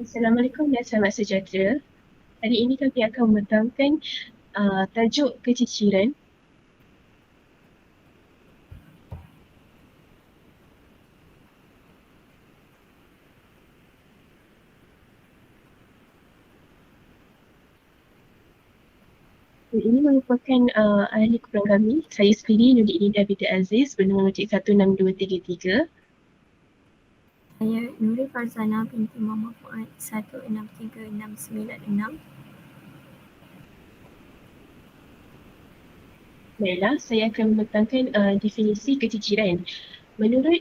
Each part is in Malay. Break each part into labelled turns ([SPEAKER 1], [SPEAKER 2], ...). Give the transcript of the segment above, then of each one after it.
[SPEAKER 1] Assalamualaikum dan selamat sejahtera. Hari ini kami akan membentangkan tajuk keciciran. Dan ini merupakan ahli kurang kami. Saya sendiri Nuri Ininda Binti Aziz bernama Cik 16233.
[SPEAKER 2] Saya Nuri Farzana binti Muhammad Fuad 163696.
[SPEAKER 1] Baiklah, saya akan membentangkan definisi keciciran. Menurut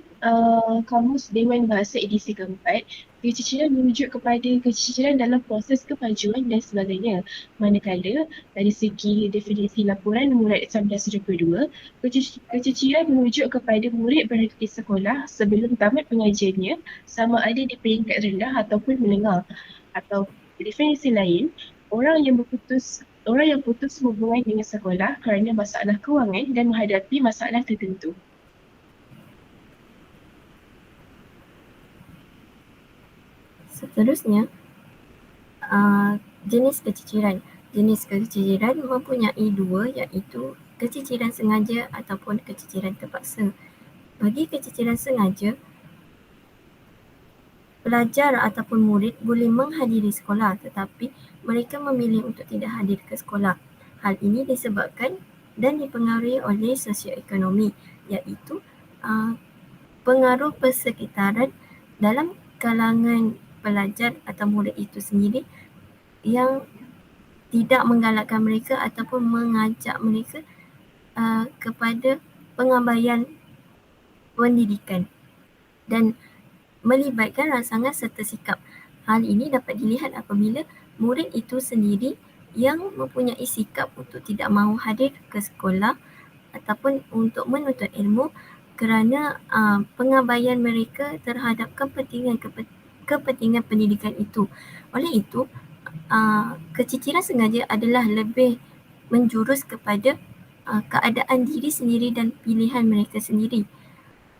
[SPEAKER 1] Kamus Dewan Bahasa edisi keempat, keciciran merujuk kepada keciciran dalam proses kemajuan dan sebagainya. Manakala, dari segi definisi laporan murid 1972, keciciran merujuk kepada murid berada di sekolah sebelum tamat pengajiannya sama ada di peringkat rendah ataupun menengah. Atau definisi lain, orang yang putus hubungan dengan sekolah kerana masalah kewangan dan menghadapi masalah tertentu.
[SPEAKER 2] Seterusnya, jenis keciciran. Jenis keciciran mempunyai dua, iaitu keciciran sengaja ataupun keciciran terpaksa. Bagi keciciran sengaja, pelajar ataupun murid boleh menghadiri sekolah tetapi mereka memilih untuk tidak hadir ke sekolah. Hal ini disebabkan dan dipengaruhi oleh sosioekonomi, iaitu pengaruh persekitaran dalam kalangan pelajar atau murid itu sendiri yang tidak menggalakkan mereka ataupun mengajak mereka kepada pengabaian pendidikan dan melibatkan rangsangan serta sikap. Hal ini dapat dilihat apabila murid itu sendiri yang mempunyai sikap untuk tidak mahu hadir ke sekolah ataupun untuk menuntut ilmu kerana pengabaian mereka terhadap kepentingan pendidikan itu. Oleh itu, keciciran sengaja adalah lebih menjurus kepada keadaan diri sendiri dan pilihan mereka sendiri.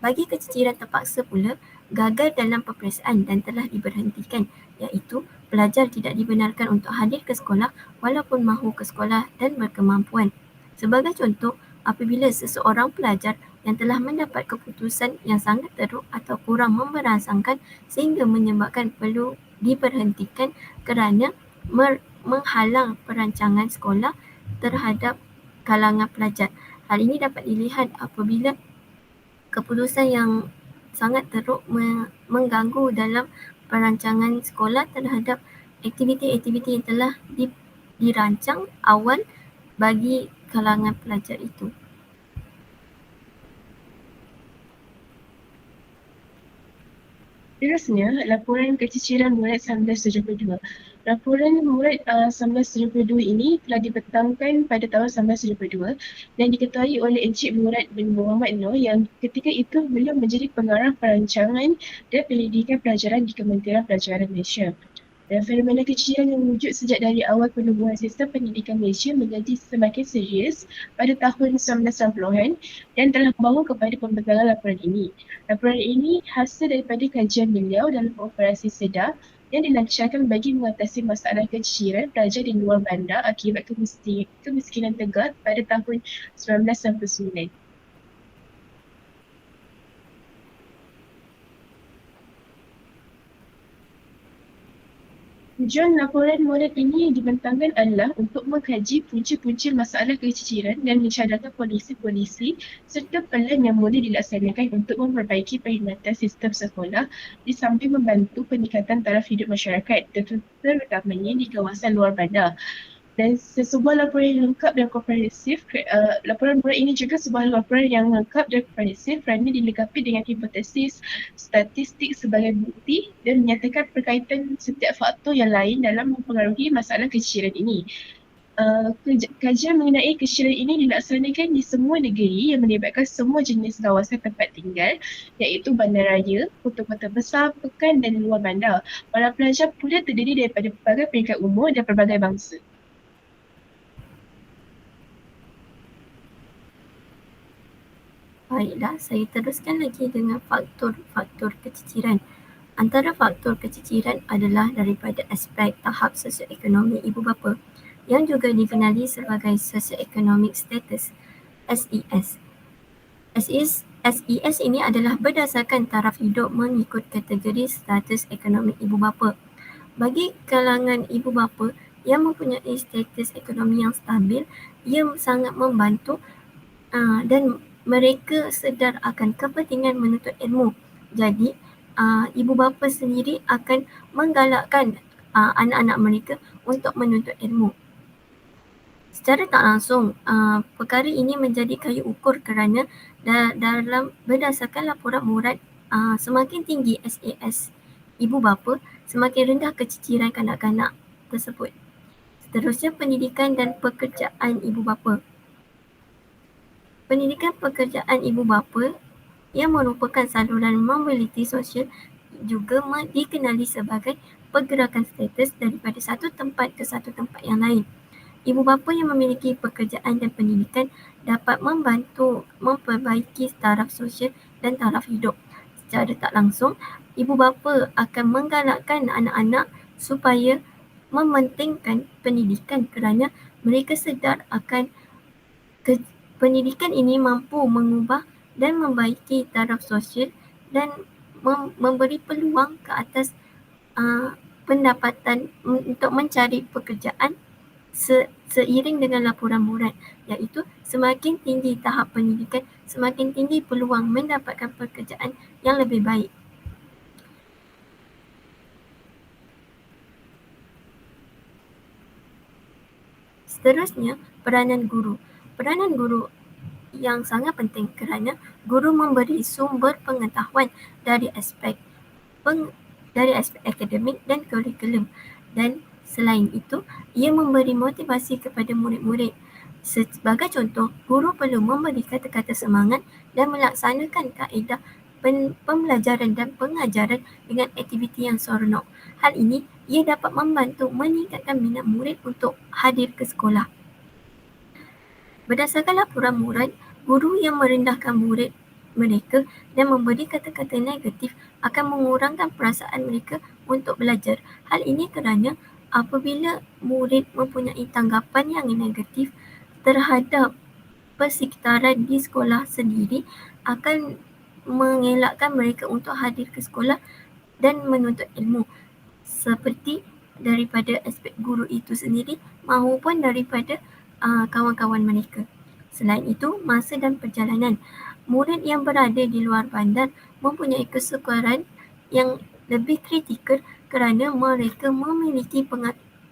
[SPEAKER 2] Bagi keciciran terpaksa pula, gagal dalam peperiksaan dan telah diberhentikan, iaitu pelajar tidak dibenarkan untuk hadir ke sekolah walaupun mahu ke sekolah dan berkemampuan. Sebagai contoh, apabila seseorang pelajar yang telah mendapat keputusan yang sangat teruk atau kurang memberansangkan sehingga menyebabkan perlu diberhentikan kerana menghalang perancangan sekolah terhadap kalangan pelajar. Hal ini dapat dilihat apabila keputusan yang sangat teruk mengganggu dalam perancangan sekolah terhadap aktiviti-aktiviti yang telah dirancang awal bagi kalangan pelajar itu.
[SPEAKER 1] Seterusnya, laporan keciciran murid 1972. Laporan murid 1972 ini telah dibentangkan pada tahun 1972 dan diketuai oleh Encik Murad bin Muhammad Noor yang ketika itu beliau menjadi pengarah perancangan dan pendidikan pelajaran di Kementerian Pelajaran Malaysia. Dan fenomena keciciran yang wujud sejak dari awal penubuhan sistem pendidikan Malaysia menjadi semakin serius pada tahun 1990-an dan telah membawa kepada pembentangan laporan ini. Laporan ini hasil daripada kajian beliau dalam operasi sedar yang dilancarkan bagi mengatasi masalah keciciran pelajar di luar bandar akibat kemiskinan tegar pada tahun 1999. Tujuan laporan murid ini dibentangkan adalah untuk mengkaji punca-punca masalah keciciran dan mencadangkan polisi-polisi serta pelan yang boleh dilaksanakan untuk memperbaiki perkhidmatan sistem sekolah di samping membantu peningkatan taraf hidup masyarakat, terutamanya di kawasan luar bandar. Dan sebuah laporan yang lengkap dan komprehensif, laporan murid ini juga sebuah laporan yang lengkap dan komprehensif kerana dilengkapi dengan hipotesis, statistik sebagai bukti dan menyatakan perkaitan setiap faktor yang lain dalam mempengaruhi masalah keciciran ini. Kajian mengenai keciciran ini dilaksanakan di semua negeri yang melibatkan semua jenis kawasan tempat tinggal, iaitu bandaraya, kota-kota besar, pekan dan luar bandar. Para pelajar pula terdiri daripada pelbagai peringkat umur dan pelbagai bangsa.
[SPEAKER 2] Baiklah, saya teruskan lagi dengan faktor-faktor keciciran. Antara faktor keciciran adalah daripada aspek tahap sosioekonomi ibu bapa yang juga dikenali sebagai Socioeconomic Status SES. SES ini adalah berdasarkan taraf hidup mengikut kategori status ekonomi ibu bapa. Bagi kalangan ibu bapa yang mempunyai status ekonomi yang stabil, ia sangat membantu dan mereka sedar akan kepentingan menuntut ilmu. Jadi, ibu bapa sendiri akan menggalakkan anak-anak mereka untuk menuntut ilmu. Secara tak langsung, perkara ini menjadi kayu ukur kerana dalam berdasarkan laporan murad, semakin tinggi SES ibu bapa, semakin rendah keciciran kanak-kanak tersebut. Seterusnya, pendidikan dan pekerjaan ibu bapa. Pendidikan pekerjaan ibu bapa yang merupakan saluran mobiliti sosial juga dikenali sebagai pergerakan status daripada satu tempat ke satu tempat yang lain. Ibu bapa yang memiliki pekerjaan dan pendidikan dapat membantu memperbaiki taraf sosial dan taraf hidup. Secara tak langsung, ibu bapa akan menggalakkan anak-anak supaya mementingkan pendidikan kerana mereka sedar akan pendidikan ini mampu mengubah dan membaiki taraf sosial dan memberi peluang ke atas pendapatan untuk mencari pekerjaan seiring dengan laporan murad, iaitu semakin tinggi tahap pendidikan, semakin tinggi peluang mendapatkan pekerjaan yang lebih baik. Seterusnya, peranan guru. Peranan guru yang sangat penting kerana guru memberi sumber pengetahuan dari aspek akademik dan kurikulum, dan selain itu, ia memberi motivasi kepada murid-murid. Sebagai contoh, guru perlu memberi kata-kata semangat dan melaksanakan kaedah pembelajaran dan pengajaran dengan aktiviti yang seronok. Hal ini, ia dapat membantu meningkatkan minat murid untuk hadir ke sekolah. Berdasarkan laporan murad, guru yang merendahkan murid mereka dan memberi kata-kata negatif akan mengurangkan perasaan mereka untuk belajar. Hal ini kerana apabila murid mempunyai tanggapan yang negatif terhadap persekitaran di sekolah sendiri, akan mengelakkan mereka untuk hadir ke sekolah dan menuntut ilmu, seperti daripada aspek guru itu sendiri maupun daripada kawan-kawan mereka. Selain itu, masa dan perjalanan. Murid yang berada di luar bandar mempunyai kesukaran yang lebih kritikal kerana mereka memiliki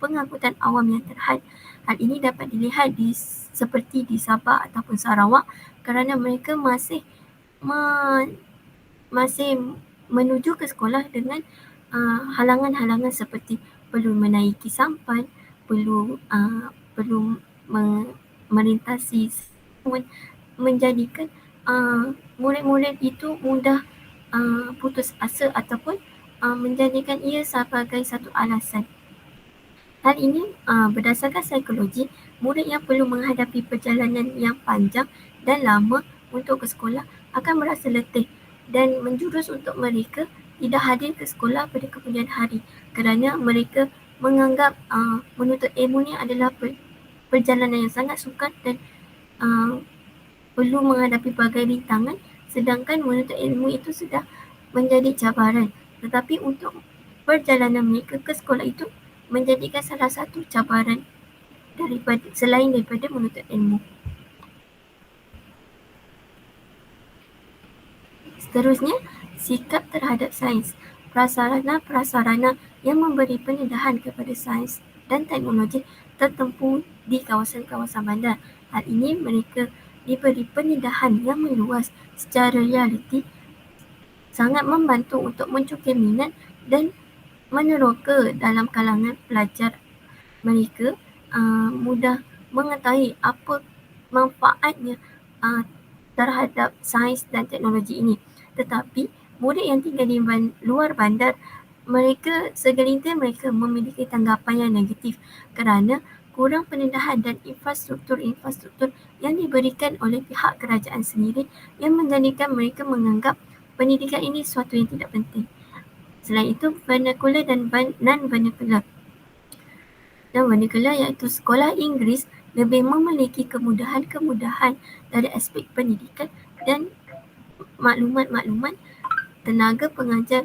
[SPEAKER 2] pengangkutan awam yang terhad. Hal ini dapat dilihat seperti di Sabah ataupun Sarawak kerana mereka masih menuju ke sekolah dengan halangan-halangan seperti perlu menaiki sampan, perlu melintasi menjadikan murid-murid itu mudah putus asa ataupun menjadikan ia sebagai satu alasan. Hal ini berdasarkan psikologi, murid yang perlu menghadapi perjalanan yang panjang dan lama untuk ke sekolah akan merasa letih dan menjurus untuk mereka tidak hadir ke sekolah pada kemudian hari kerana mereka menganggap menuntut ilmu ni adalah perjalanan yang sangat sukar dan perlu menghadapi berbagai rintangan, sedangkan menuntut ilmu itu sudah menjadi cabaran. Tetapi untuk perjalanan mereka ke sekolah itu menjadikan salah satu cabaran selain daripada menuntut ilmu. Seterusnya, sikap terhadap sains. Prasarana yang memberi pendedahan kepada sains dan teknologi tertempu di kawasan-kawasan bandar. Hal ini mereka diberi pendedahan yang meluas secara realiti, sangat membantu untuk mencukir minat dan meneroka dalam kalangan pelajar mereka mudah mengetahui apa manfaatnya terhadap sains dan teknologi ini. Tetapi murid yang tinggal di luar bandar, segelintir mereka memiliki tanggapan yang negatif kerana kurang pendedahan dan infrastruktur yang diberikan oleh pihak kerajaan sendiri yang menjadikan mereka menganggap pendidikan ini suatu yang tidak penting. Selain itu, vernacular dan non-vernacular. Non-vernacular iaitu sekolah Inggeris lebih memiliki kemudahan-kemudahan dari aspek pendidikan dan maklumat-maklumat, tenaga pengajar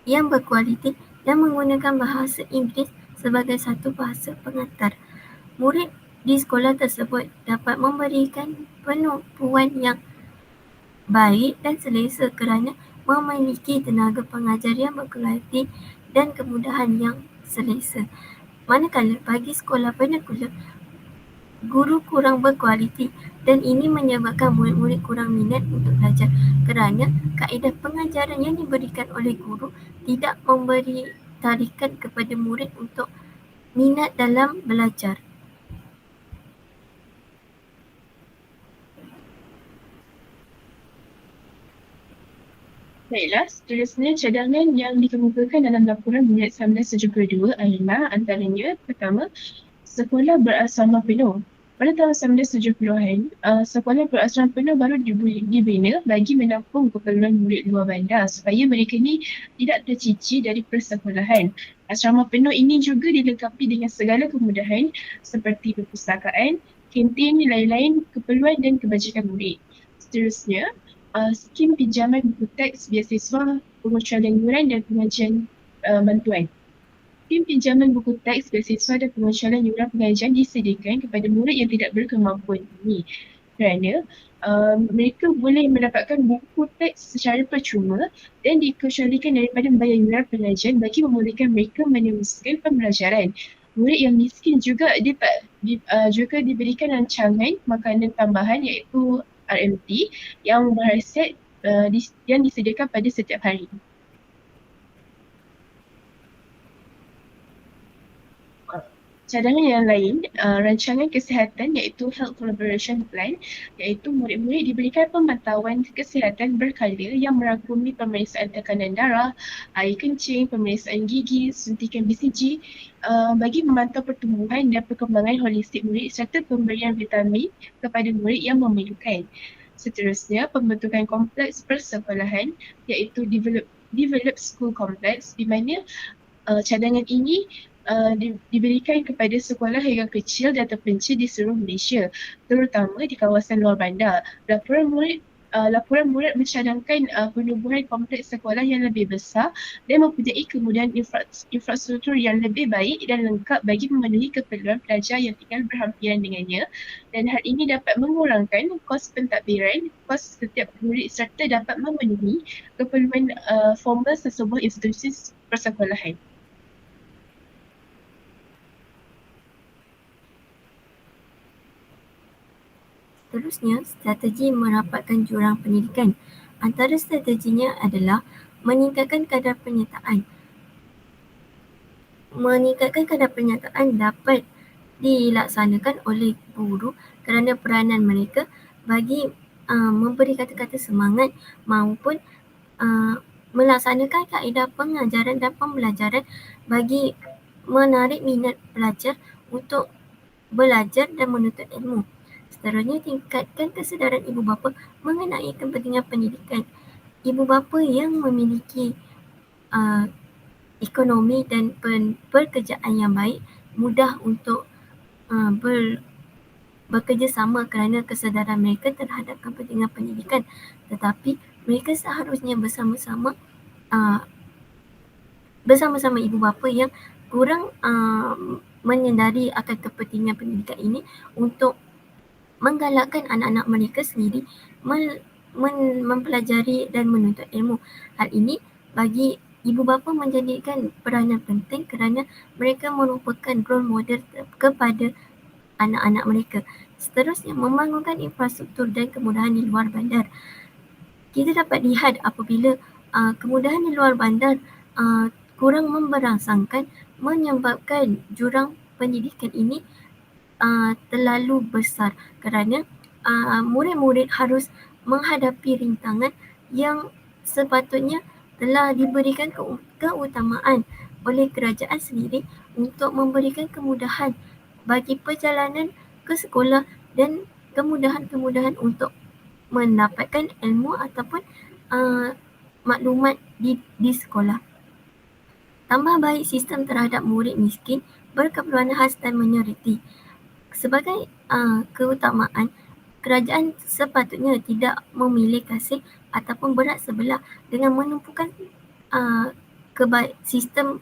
[SPEAKER 2] yang berkualiti dan menggunakan bahasa Inggeris sebagai satu bahasa pengantar. Murid di sekolah tersebut dapat memberikan penumpuan yang baik dan selesa kerana memiliki tenaga pengajar yang berkualiti dan kemudahan yang selesa. Manakala bagi sekolah vernacular, guru kurang berkualiti dan ini menyebabkan murid-murid kurang minat untuk belajar kerana kaedah pengajaran yang diberikan oleh guru tidak memberi tarikan kepada murid untuk minat dalam belajar.
[SPEAKER 1] Baiklah, seterusnya cadangan yang dikemukakan dalam laporan minit 1972 adalah antaranya pertama, sekolah berasrama penuh. Pada tahun 1970-an, sekolah berasrama penuh baru dibina bagi menampung keperluan murid luar bandar supaya mereka ni tidak tercici dari persekolahan. Asrama penuh ini juga dilengkapi dengan segala kemudahan seperti perpustakaan, kantin, lain-lain keperluan dan kebajikan murid. Seterusnya, skim pinjaman buku teks beasiswa, pengecualian yuran dan pengajian bantuan. Skim pinjaman buku teks beasiswa dan pengecualian yuran pengajian disediakan kepada murid yang tidak berkemampuan ini kerana mereka boleh mendapatkan buku teks secara percuma dan dikecualikan daripada membayar yuran pengajian bagi membolehkan mereka meneruskan pembelajaran. Murid yang miskin juga juga diberikan rancangan makanan tambahan iaitu RMT yang berhasiat yang disediakan pada setiap hari. Cadangan yang lain, rancangan kesihatan iaitu Health Collaboration Plan, iaitu murid-murid diberikan pemantauan kesihatan berkala yang merangkumi pemeriksaan tekanan darah, air kencing, pemeriksaan gigi, suntikan BCG bagi memantau pertumbuhan dan perkembangan holistik murid serta pemberian vitamin kepada murid yang memerlukan. Seterusnya, pembentukan kompleks persekolahan iaitu Develop School Complex di mana cadangan ini diberikan kepada sekolah yang kecil dan terpencil di seluruh Malaysia, terutama di kawasan luar bandar. Laporan murid mencadangkan penubuhan kompleks sekolah yang lebih besar dan mempunyai kemudahan infrastruktur yang lebih baik dan lengkap bagi memenuhi keperluan pelajar yang tinggal berhampiran dengannya, dan hal ini dapat mengurangkan kos pentadbiran, kos setiap murid serta dapat memenuhi keperluan formal sesebuah institusi persekolahan.
[SPEAKER 2] Seterusnya, strategi merapatkan jurang pendidikan. Antara strateginya adalah meningkatkan kadar penyertaan. Meningkatkan kadar penyertaan dapat dilaksanakan oleh guru kerana peranan mereka bagi memberi kata-kata semangat maupun melaksanakan kaedah pengajaran dan pembelajaran bagi menarik minat pelajar untuk belajar dan menuntut ilmu. Seterusnya, tingkatkan kesedaran ibu bapa mengenai kepentingan pendidikan. Ibu bapa yang memiliki ekonomi dan pekerjaan yang baik mudah untuk bekerjasama kerana kesedaran mereka terhadap kepentingan pendidikan, tetapi mereka seharusnya bersama-sama ibu bapa yang kurang menyedari akan kepentingan pendidikan ini untuk menggalakkan anak-anak mereka sendiri mempelajari dan menuntut ilmu. Hal ini bagi ibu bapa menjadikan peranan penting kerana mereka merupakan role model kepada anak-anak mereka. Seterusnya, membangunkan infrastruktur dan kemudahan di luar bandar. Kita dapat lihat apabila kemudahan di luar bandar kurang memberangsangkan menyebabkan jurang pendidikan ini terlalu besar kerana murid-murid harus menghadapi rintangan yang sepatutnya telah diberikan keutamaan oleh kerajaan sendiri untuk memberikan kemudahan bagi perjalanan ke sekolah dan kemudahan-kemudahan untuk mendapatkan ilmu ataupun maklumat di sekolah. Tambah baik sistem terhadap murid miskin, berkeperluan khas dan minoriti. Sebagai keutamaan, kerajaan sepatutnya tidak memilih kasih ataupun berat sebelah dengan menumpukan sistem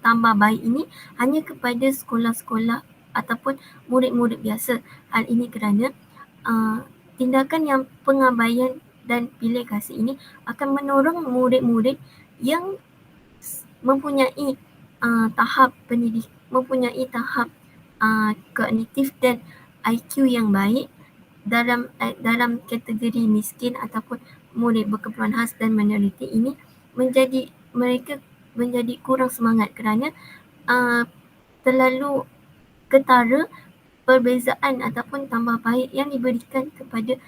[SPEAKER 2] tambah baik ini hanya kepada sekolah-sekolah ataupun murid-murid biasa. Hal ini kerana tindakan yang pengabaian dan pilih kasih ini akan menorong murid-murid yang mempunyai tahap kognitif dan IQ yang baik dalam kategori miskin ataupun murid berkeperluan khas dan minoriti ini mereka menjadi kurang semangat kerana terlalu ketara perbezaan ataupun tambah baik yang diberikan kepada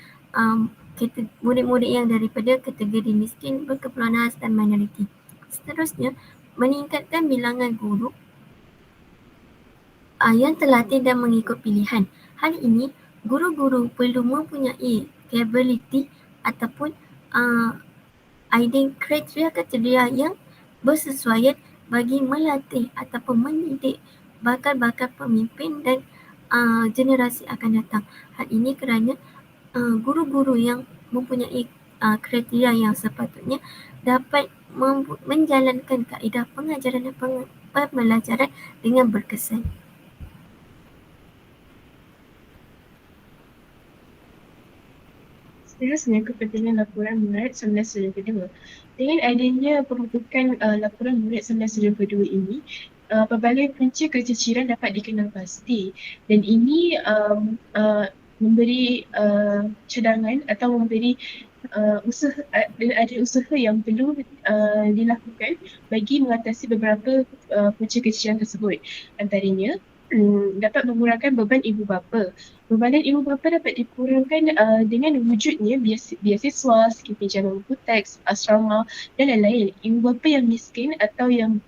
[SPEAKER 2] murid-murid yang daripada kategori miskin, berkeperluan khas dan minoriti. Seterusnya, meningkatkan bilangan guru yang terlatih dan mengikut pilihan. Hal ini, guru-guru perlu mempunyai capability ataupun kriteria yang bersesuaian bagi melatih ataupun mendidik bakal-bakal pemimpin dan generasi akan datang. Hal ini kerana guru-guru yang mempunyai kriteria yang sepatutnya dapat menjalankan kaedah pengajaran dan pembelajaran dengan berkesan.
[SPEAKER 1] Seterusnya, kepentingan laporan murid 1972. Dengan adanya pembentukan laporan murid 1972 ini, pelbagai punca keciciran dapat dikenal pasti, dan ini memberi cadangan atau memberi ada usaha yang perlu dilakukan bagi mengatasi beberapa punca keciciran tersebut. Antaranya, dapat mengurangkan beban ibu bapa. Bebanan ibu bapa dapat dikurangkan dengan wujudnya beasiswa, skim pinjaman buku teks, asrama dan lain-lain. Ibu bapa yang miskin atau yang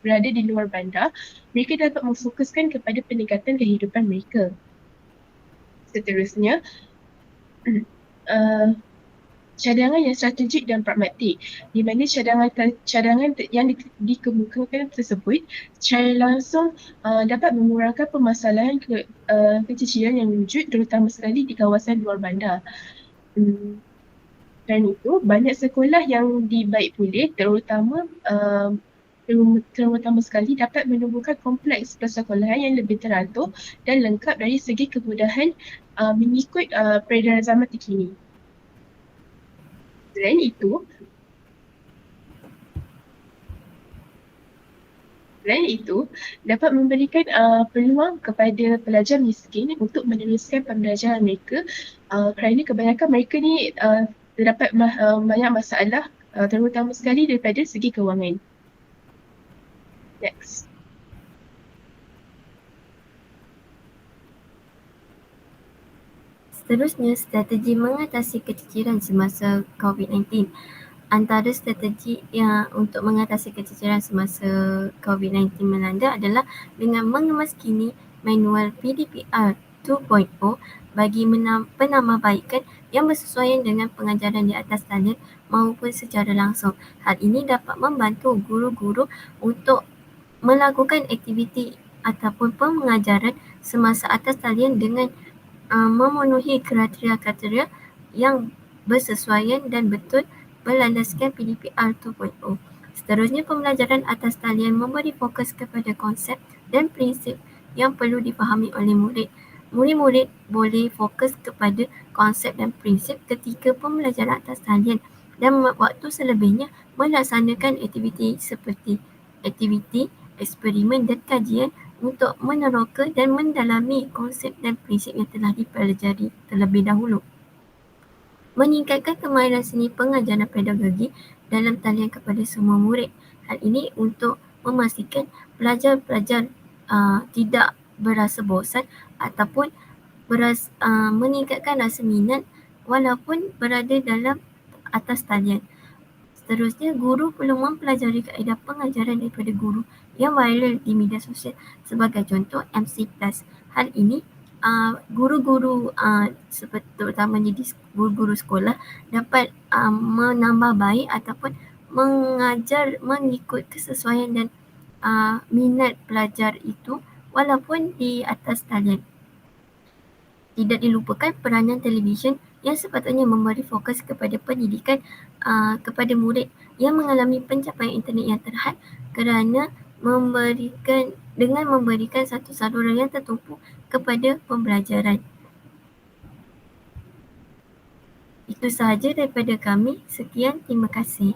[SPEAKER 1] berada di luar bandar, mereka dapat memfokuskan kepada peningkatan kehidupan mereka. Seterusnya, cadangan yang strategik dan pragmatik, di mana cadangan yang dikemukakan tersebut secara langsung dapat mengurangkan permasalahan keciciran yang wujud, terutama sekali di kawasan luar bandar. Dan itu, banyak sekolah yang dibaik pulih, terutama sekali dapat menumbuhkan kompleks persekolahan yang lebih teratur dan lengkap dari segi kemudahan mengikut peredaran zaman terkini. Selain itu, dapat memberikan peluang kepada pelajar miskin untuk meneruskan pembelajaran mereka kerana kebanyakan mereka ni terdapat banyak masalah terutama sekali daripada segi kewangan. Next.
[SPEAKER 2] Seterusnya, strategi mengatasi keciciran semasa COVID-19. Antara strategi yang untuk mengatasi keciciran semasa COVID-19 melanda adalah dengan mengemaskini manual PDPR 2.0 bagi penambahbaikan yang bersesuaian dengan pengajaran di atas talian maupun secara langsung. Hal ini dapat membantu guru-guru untuk melakukan aktiviti ataupun pengajaran semasa atas talian dengan memenuhi kriteria-kriteria yang bersesuaian dan betul berlandaskan PDPR 2.0. Seterusnya, pembelajaran atas talian memberi fokus kepada konsep dan prinsip yang perlu difahami oleh murid. Murid-murid boleh fokus kepada konsep dan prinsip ketika pembelajaran atas talian dan waktu selebihnya melaksanakan aktiviti seperti aktiviti, eksperimen dan kajian untuk meneroka dan mendalami konsep dan prinsip yang telah dipelajari terlebih dahulu. Meningkatkan kemahiran seni pengajaran pedagogi dalam talian kepada semua murid. Hal ini untuk memastikan pelajar-pelajar tidak berasa bosan ataupun meningkatkan rasa minat walaupun berada dalam atas talian. Seterusnya, guru perlu mempelajari kaedah pengajaran daripada guru yang viral di media sosial, sebagai contoh MC+. Hal ini, guru-guru terutamanya guru-guru sekolah dapat menambah baik ataupun mengajar mengikut kesesuaian dan minat pelajar itu walaupun di atas talian. Tidak dilupakan peranan televisyen yang sepatutnya memberi fokus kepada pendidikan kepada murid yang mengalami pencapaian internet yang terhad kerana memberikan satu saluran yang tertumpu kepada pembelajaran. Itu sahaja daripada kami. Sekian, terima kasih.